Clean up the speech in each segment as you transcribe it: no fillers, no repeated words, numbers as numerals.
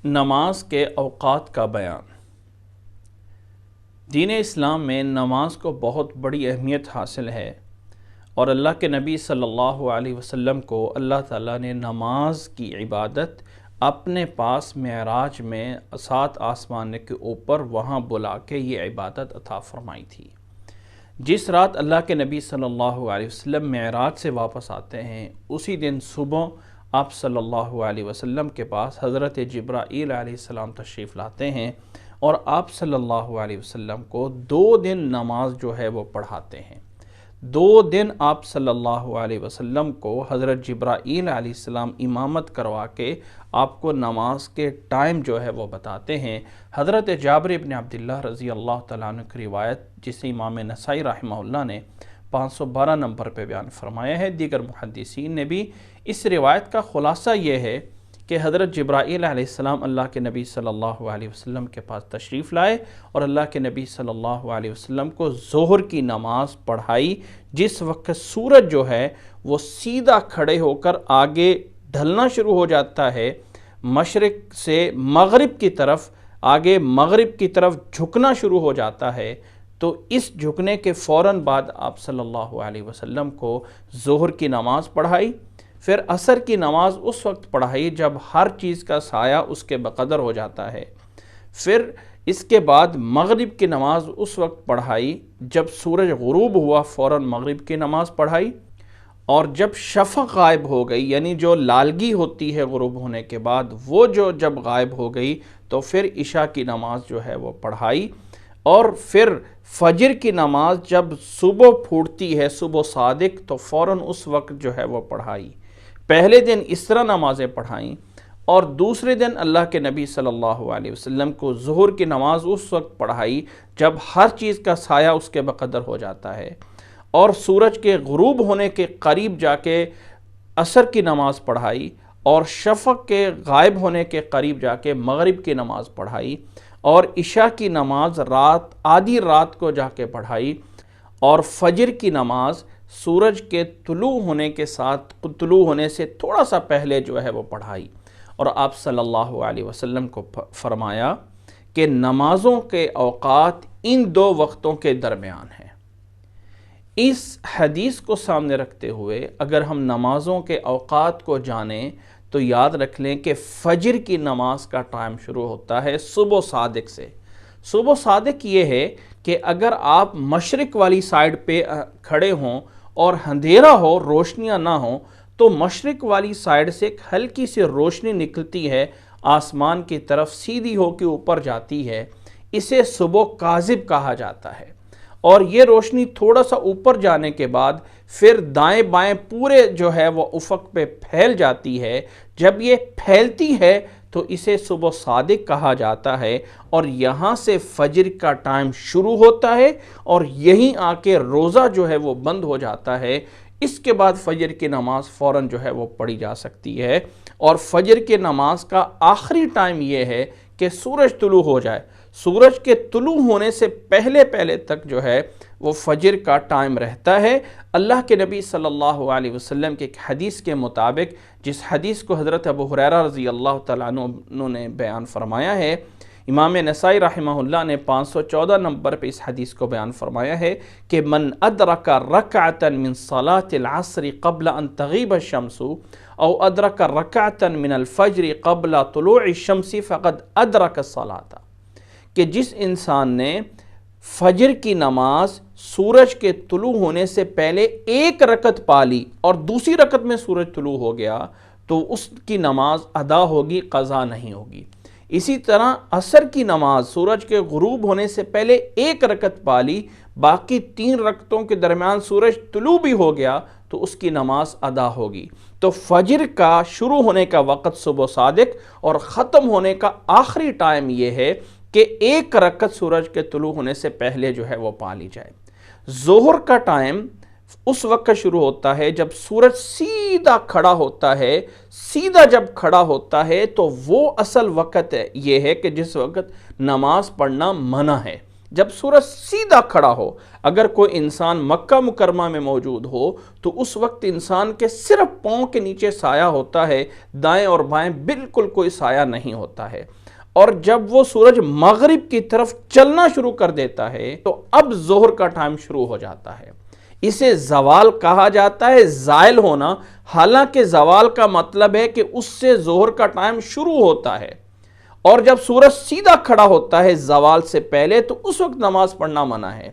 نماز کے اوقات کا بیان۔ دین اسلام میں نماز کو بہت بڑی اہمیت حاصل ہے، اور اللہ کے نبی صلی اللہ علیہ وسلم کو اللہ تعالیٰ نے نماز کی عبادت اپنے پاس معراج میں 7 آسمان کے اوپر وہاں بلا کے یہ عبادت عطا فرمائی تھی۔ جس رات اللہ کے نبی صلی اللہ علیہ وسلم معراج سے واپس آتے ہیں، اسی دن صبح آپ صلی اللہ علیہ وسلم کے پاس حضرت جبرائیل علیہ السلام تشریف لاتے ہیں، اور آپ صلی اللہ علیہ وسلم کو 2 دن نماز جو ہے وہ پڑھاتے ہیں۔ 2 دن آپ صلی اللہ علیہ وسلم کو حضرت جبرائیل علیہ السلام امامت کروا کے آپ کو نماز کے ٹائم جو ہے وہ بتاتے ہیں۔ حضرت جابر بن عبداللہ رضی اللہ تعالیٰ عنہ کی روایت، جسے امام نسائی رحمہ اللہ نے 512 نمبر پہ بیان فرمایا ہے، دیگر محدثین نے بھی اس روایت کا خلاصہ یہ ہے کہ حضرت جبرائیل علیہ السلام اللہ کے نبی صلی اللہ علیہ وسلم کے پاس تشریف لائے اور اللہ کے نبی صلی اللہ علیہ وسلم کو ظہر کی نماز پڑھائی، جس وقت سورج جو ہے وہ سیدھا کھڑے ہو کر آگے ڈھلنا شروع ہو جاتا ہے، مشرق سے مغرب کی طرف، آگے مغرب کی طرف جھکنا شروع ہو جاتا ہے۔ تو اس جھکنے کے فوراً بعد آپ صلی اللہ علیہ وسلم کو ظہر کی نماز پڑھائی، پھر عصر کی نماز اس وقت پڑھائی جب ہر چیز کا سایہ اس کے بقدر ہو جاتا ہے، پھر اس کے بعد مغرب کی نماز اس وقت پڑھائی جب سورج غروب ہوا، فوراً مغرب کی نماز پڑھائی، اور جب شفق غائب ہو گئی، یعنی جو لالگی ہوتی ہے غروب ہونے کے بعد، وہ جب غائب ہو گئی تو پھر عشاء کی نماز جو ہے وہ پڑھائی، اور پھر فجر کی نماز جب صبح پھوٹتی ہے، صبح صادق، تو فوراً اس وقت جو ہے وہ پڑھائی۔ پہلے دن اس طرح نمازیں پڑھائیں، اور دوسرے دن اللہ کے نبی صلی اللہ علیہ وسلم کو ظہر کی نماز اس وقت پڑھائی جب ہر چیز کا سایہ اس کے بقدر ہو جاتا ہے، اور سورج کے غروب ہونے کے قریب جا کے عصر کی نماز پڑھائی، اور شفق کے غائب ہونے کے قریب جا کے مغرب کی نماز پڑھائی، اور عشاء کی نماز آدھی رات کو جا کے پڑھائی، اور فجر کی نماز سورج کے طلوع ہونے سے تھوڑا سا پہلے جو ہے وہ پڑھائی۔ اور آپ صلی اللہ علیہ وسلم کو فرمایا کہ نمازوں کے اوقات ان 2 وقتوں کے درمیان ہیں۔ اس حدیث کو سامنے رکھتے ہوئے اگر ہم نمازوں کے اوقات کو جانیں تو یاد رکھ لیں کہ فجر کی نماز کا ٹائم شروع ہوتا ہے صبح صادق سے۔ صبح صادق یہ ہے کہ اگر آپ مشرق والی سائڈ پہ کھڑے ہوں اور اندھیرا ہو، روشنیاں نہ ہوں، تو مشرق والی سائڈ سے ایک ہلکی سی روشنی نکلتی ہے، آسمان کی طرف سیدھی ہو کے اوپر جاتی ہے، اسے صبح کاذب کہا جاتا ہے، اور یہ روشنی تھوڑا سا اوپر جانے کے بعد پھر دائیں بائیں پورے جو ہے وہ افق پہ پھیل جاتی ہے۔ جب یہ پھیلتی ہے تو اسے صبح صادق کہا جاتا ہے، اور یہاں سے فجر کا ٹائم شروع ہوتا ہے، اور یہیں آ کے روزہ جو ہے وہ بند ہو جاتا ہے۔ اس کے بعد فجر کی نماز فوراً جو ہے وہ پڑھی جا سکتی ہے، اور فجر کی نماز کا آخری ٹائم یہ ہے کہ سورج طلوع ہو جائے۔ سورج کے طلوع ہونے سے پہلے تک جو ہے وہ فجر کا ٹائم رہتا ہے۔ اللہ کے نبی صلی اللہ علیہ وسلم کے ایک حدیث کے مطابق، جس حدیث کو حضرت ابو ہریرہ رضی اللہ تعالیٰ عنہ نے بیان فرمایا ہے، امام نسائی رحمہ اللہ نے 514 نمبر پہ اس حدیث کو بیان فرمایا ہے کہ من ادرک رکعتا من صلاة العصر قبل ان تغیب الشمس او ادرک رکعتا من الفجر قبل طلوع الشمس فقد ادرک الصلاة، کہ جس انسان نے فجر کی نماز سورج کے طلوع ہونے سے پہلے 1 رکعت پا لی اور دوسری رکعت میں سورج طلوع ہو گیا تو اس کی نماز ادا ہوگی، قضا نہیں ہوگی۔ اسی طرح عصر کی نماز سورج کے غروب ہونے سے پہلے 1 رکعت پا لی، باقی 3 رکعتوں کے درمیان سورج طلوع بھی ہو گیا تو اس کی نماز ادا ہوگی۔ تو فجر کا شروع ہونے کا وقت صبح صادق اور ختم ہونے کا آخری ٹائم یہ ہے کہ 1 رکعت سورج کے طلوع ہونے سے پہلے جو ہے وہ پا لی جائے۔ ظہر کا ٹائم اس وقت شروع ہوتا ہے جب سورج سیدھا کھڑا ہوتا ہے۔ سیدھا جب کھڑا ہوتا ہے تو وہ اصل وقت یہ ہے کہ جس وقت نماز پڑھنا منع ہے، جب سورج سیدھا کھڑا ہو، اگر کوئی انسان مکہ مکرمہ میں موجود ہو تو اس وقت انسان کے صرف پاؤں کے نیچے سایہ ہوتا ہے، دائیں اور بائیں بالکل کوئی سایہ نہیں ہوتا ہے۔ اور جب وہ سورج مغرب کی طرف چلنا شروع کر دیتا ہے تو اب ظہر کا ٹائم شروع ہو جاتا ہے۔ اسے زوال کہا جاتا ہے، زائل ہونا، حالانکہ زوال کا مطلب ہے کہ اس سے ظہر کا ٹائم شروع ہوتا ہے۔ اور جب سورج سیدھا کھڑا ہوتا ہے زوال سے پہلے تو اس وقت نماز پڑھنا منع ہے۔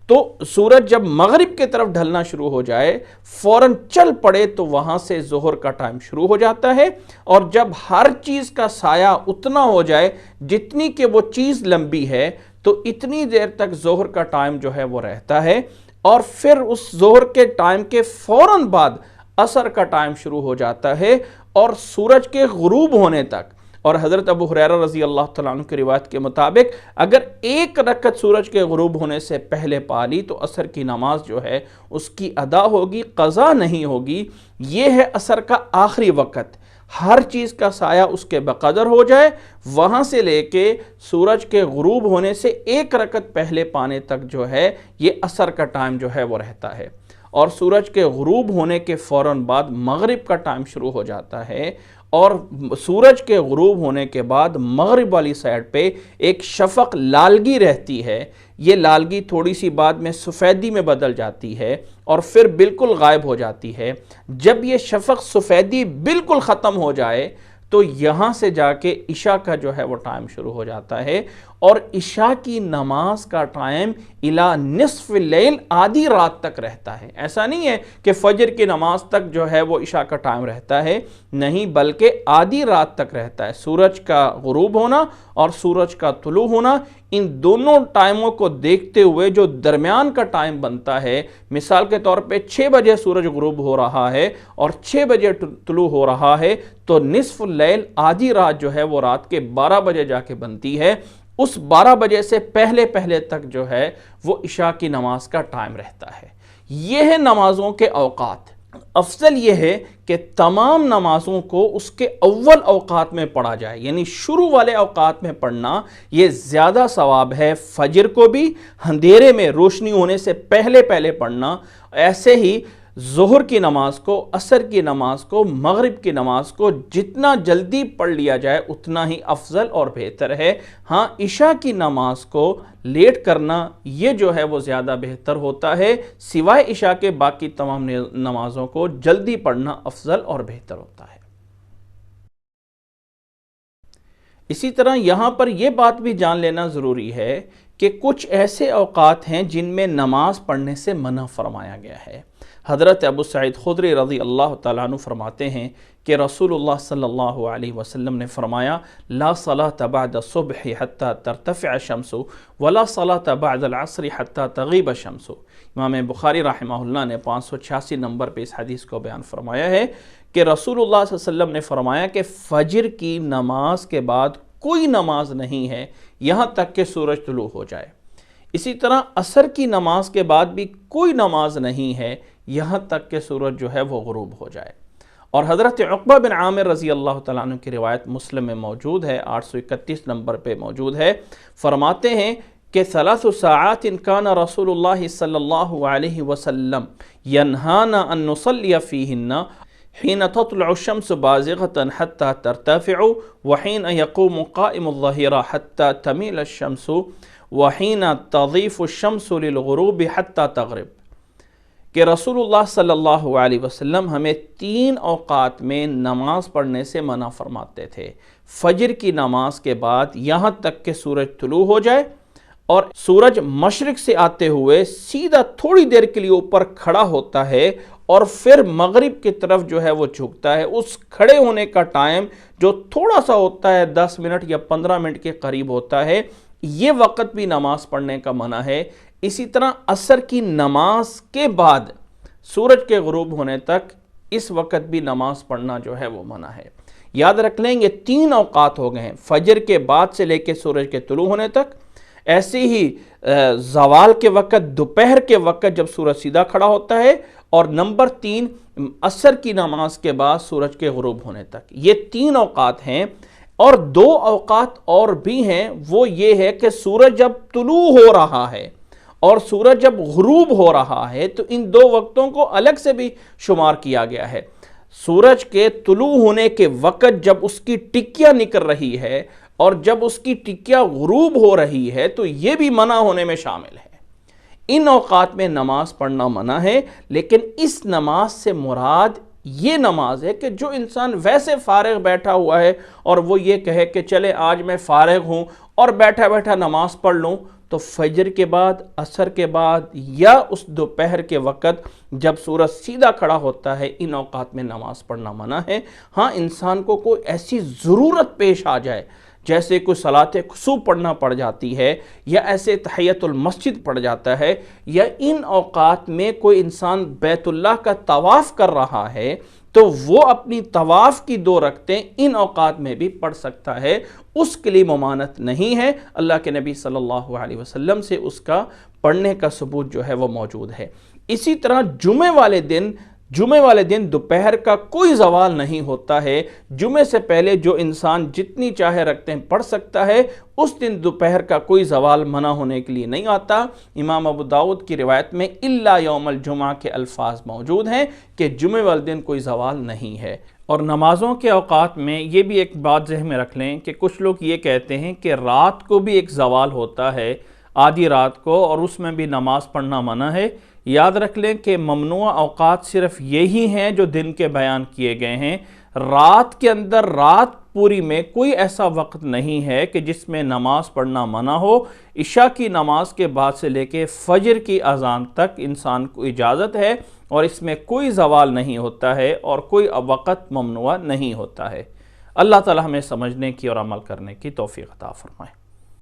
تو سورج جب مغرب کی طرف ڈھلنا شروع ہو جائے، فوراً چل پڑے تو وہاں سے ظہر کا ٹائم شروع ہو جاتا ہے۔ اور جب ہر چیز کا سایہ اتنا ہو جائے جتنی کہ وہ چیز لمبی ہے تو اتنی دیر تک ظہر کا ٹائم جو ہے وہ رہتا ہے، اور پھر اس ظہر کے ٹائم کے فوراً بعد عصر کا ٹائم شروع ہو جاتا ہے اور سورج کے غروب ہونے تک۔ اور حضرت ابو ہریرہ رضی اللہ تعالیٰ عنہ کی روایت کے مطابق اگر ایک رکعت سورج کے غروب ہونے سے پہلے پا لی تو عصر کی نماز جو ہے اس کی ادا ہوگی، قضا نہیں ہوگی۔ یہ ہے عصر کا آخری وقت، ہر چیز کا سایہ اس کے بقدر ہو جائے، وہاں سے لے کے سورج کے غروب ہونے سے ایک رکعت پہلے پانے تک جو ہے یہ عصر کا ٹائم جو ہے وہ رہتا ہے۔ اور سورج کے غروب ہونے کے فوراً بعد مغرب کا ٹائم شروع ہو جاتا ہے، اور سورج کے غروب ہونے کے بعد مغرب والی سائڈ پہ ایک شفق لالگی رہتی ہے۔ یہ لالگی تھوڑی سی بعد میں سفیدی میں بدل جاتی ہے اور پھر بالکل غائب ہو جاتی ہے۔ جب یہ شفق سفیدی بالکل ختم ہو جائے تو یہاں سے جا کے عشاء کا جو ہے وہ ٹائم شروع ہو جاتا ہے، اور عشاء کی نماز کا ٹائم الی نصف اللیل، آدھی رات تک رہتا ہے۔ ایسا نہیں ہے کہ فجر کی نماز تک جو ہے وہ عشاء کا ٹائم رہتا ہے، نہیں، بلکہ آدھی رات تک رہتا ہے۔ سورج کا غروب ہونا اور سورج کا طلوع ہونا، ان دونوں ٹائموں کو دیکھتے ہوئے جو درمیان کا ٹائم بنتا ہے، مثال کے طور پہ 6 بجے سورج غروب ہو رہا ہے اور 6 بجے طلوع ہو رہا ہے، تو نصف اللیل، آدھی رات جو ہے وہ رات کے 12 بجے جا کے بنتی ہے۔ اس 12 بجے سے پہلے تک جو ہے وہ عشاء کی نماز کا ٹائم رہتا ہے۔ یہ ہے نمازوں کے اوقات۔ افضل یہ ہے کہ تمام نمازوں کو اس کے اول اوقات میں پڑھا جائے، یعنی شروع والے اوقات میں پڑھنا یہ زیادہ ثواب ہے۔ فجر کو بھی اندھیرے میں روشنی ہونے سے پہلے پڑھنا، ایسے ہی ظہر کی نماز کو، عصر کی نماز کو، مغرب کی نماز کو جتنا جلدی پڑھ لیا جائے اتنا ہی افضل اور بہتر ہے۔ ہاں، عشاء کی نماز کو لیٹ کرنا یہ جو ہے وہ زیادہ بہتر ہوتا ہے، سوائے عشاء کے باقی تمام نمازوں کو جلدی پڑھنا افضل اور بہتر ہوتا ہے۔ اسی طرح یہاں پر یہ بات بھی جان لینا ضروری ہے کہ کچھ ایسے اوقات ہیں جن میں نماز پڑھنے سے منع فرمایا گیا ہے۔ حضرت ابو سعید خدری رضی اللہ تعالیٰ عنہ فرماتے ہیں کہ رسول اللہ صلی اللہ علیہ وسلم نے فرمایا، لا صلاة بعد الصبح حتی ترتفع الشمس ولا صلاة بعد العصر حتی تغیب الشمس۔ امام بخاری رحمہ اللہ نے 586 نمبر پہ اس حدیث کو بیان فرمایا ہے کہ رسول اللہ صلی اللہ علیہ وسلم نے فرمایا کہ فجر کی نماز کے بعد کوئی نماز نہیں ہے یہاں تک کہ سورج طلوع ہو جائے۔ اسی طرح عصر کی نماز کے بعد بھی کوئی نماز نہیں ہے یہاں تک کہ سورج جو ہے وہ غروب ہو جائے۔ اور حضرت عقبہ بن عامر رضی اللہ تعالیٰ عنہ کی روایت مسلم میں موجود ہے، 831 نمبر پہ موجود ہے، فرماتے ہیں کہ 3 ساعات کان رسول اللہ صلی اللہ علیہ وسلم ینہانا ان نصلی فیہن حین تطلع الشمس بازغة حتى ترتفع وحین یقوم قائم الظہیرہ حتى تمیل الشمس وحین تضیف الشمس للغروب حتى تغرب، کہ رسول اللہ صلی اللہ علیہ وسلم ہمیں 3 اوقات میں نماز پڑھنے سے منع فرماتے تھے۔ فجر کی نماز کے بعد یہاں تک کہ سورج طلوع ہو جائے اور سورج مشرق سے آتے ہوئے سیدھا تھوڑی دیر کے لیے اوپر کھڑا ہوتا ہے اور پھر مغرب کی طرف جو ہے وہ جھکتا ہے۔ اس کھڑے ہونے کا ٹائم جو تھوڑا سا ہوتا ہے، 10 منٹ یا 15 منٹ کے قریب ہوتا ہے، یہ وقت بھی نماز پڑھنے کا منع ہے۔ اسی طرح عصر کی نماز کے بعد سورج کے غروب ہونے تک اس وقت بھی نماز پڑھنا جو ہے وہ منع ہے۔ یاد رکھ لیں یہ 3 اوقات ہو گئے ہیں، فجر کے بعد سے لے کے سورج کے طلوع ہونے تک، ایسے ہی زوال کے وقت، دوپہر کے وقت جب سورج سیدھا کھڑا ہوتا ہے، اور نمبر 3 عصر کی نماز کے بعد سورج کے غروب ہونے تک۔ یہ 3 اوقات ہیں۔ اور 2 اوقات اور بھی ہیں، وہ یہ ہے کہ سورج جب طلوع ہو رہا ہے اور سورج جب غروب ہو رہا ہے، تو ان 2 وقتوں کو الگ سے بھی شمار کیا گیا ہے۔ سورج کے طلوع ہونے کے وقت جب اس کی ٹکیا نکل رہی ہے اور جب اس کی ٹکیا غروب ہو رہی ہے، تو یہ بھی منع ہونے میں شامل ہے۔ ان اوقات میں نماز پڑھنا منع ہے، لیکن اس نماز سے مراد یہ نماز ہے کہ جو انسان ویسے فارغ بیٹھا ہوا ہے اور وہ یہ کہے کہ چلے آج میں فارغ ہوں اور بیٹھا بیٹھا نماز پڑھ لوں، تو فجر کے بعد، عصر کے بعد یا اس دوپہر کے وقت جب سورج سیدھا کھڑا ہوتا ہے، ان اوقات میں نماز پڑھنا منع ہے۔ ہاں، انسان کو کوئی ایسی ضرورت پیش آ جائے، جیسے کوئی صلاۃ کسوف پڑھنا پڑ جاتی ہے، یا ایسے تحیۃ المسجد پڑ جاتا ہے، یا ان اوقات میں کوئی انسان بیت اللہ کا طواف کر رہا ہے، تو وہ اپنی طواف کی 2 رکعتیں ان اوقات میں بھی پڑھ سکتا ہے، اس کے لیے ممانعت نہیں ہے۔ اللہ کے نبی صلی اللہ علیہ وسلم سے اس کا پڑھنے کا ثبوت جو ہے وہ موجود ہے۔ اسی طرح جمعے والے دن دوپہر کا کوئی زوال نہیں ہوتا ہے۔ جمعے سے پہلے جو انسان جتنی چاہے رکعتیں پڑھ سکتا ہے، اس دن دوپہر کا کوئی زوال منع ہونے کے لیے نہیں آتا۔ امام ابو داؤد کی روایت میں الا یوم الجمعہ کے الفاظ موجود ہیں کہ جمعے والے دن کوئی زوال نہیں ہے۔ اور نمازوں کے اوقات میں یہ بھی ایک بات ذہن میں رکھ لیں کہ کچھ لوگ یہ کہتے ہیں کہ رات کو بھی ایک زوال ہوتا ہے، آدھی رات کو، اور اس میں بھی نماز پڑھنا منع ہے۔ یاد رکھ لیں کہ ممنوع اوقات صرف یہی ہیں جو دن کے بیان کیے گئے ہیں۔ رات کے اندر، رات پوری میں کوئی ایسا وقت نہیں ہے کہ جس میں نماز پڑھنا منع ہو۔ عشاء کی نماز کے بعد سے لے کے فجر کی اذان تک انسان کو اجازت ہے، اور اس میں کوئی زوال نہیں ہوتا ہے اور کوئی وقت ممنوع نہیں ہوتا ہے۔ اللہ تعالی ہمیں سمجھنے کی اور عمل کرنے کی توفیق عطا فرمائے۔